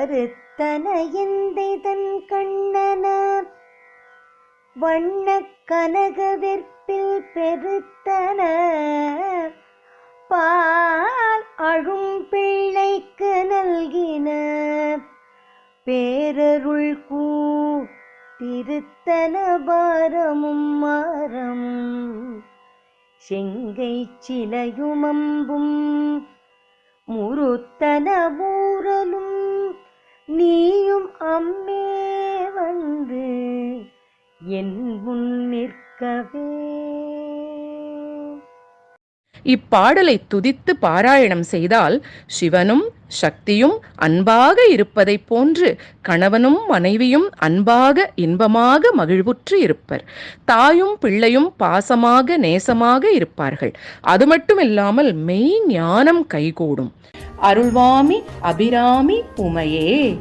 கருத்தன எந்தை தன் கண்ணன வண்ண கனக வெற்பில் பெருத்தன பால் அழும் பிள்ளைக்கு நல்கின பேரருள் திருத்தன பாரமும் மாறமும் செங்கை சிலையுமம்பும் முருத்தன மூரலும் நீயும் அம்மே வந்து என் முன் நிற்கவே. இப்பாடலை துதித்து பாராயணம் செய்தால் சிவனும் சக்தியும் அன்பாக இருப்பதைப் போன்று கணவனும் மனைவியும் அன்பாக இன்பமாக மகிழ்வுற்று இருப்பர். தாயும் பிள்ளையும் பாசமாக நேசமாக இருப்பார்கள். அது மட்டுமில்லாமல் மெய் ஞானம் கைகூடும். அருள்வாமி அபிராமி உமையே.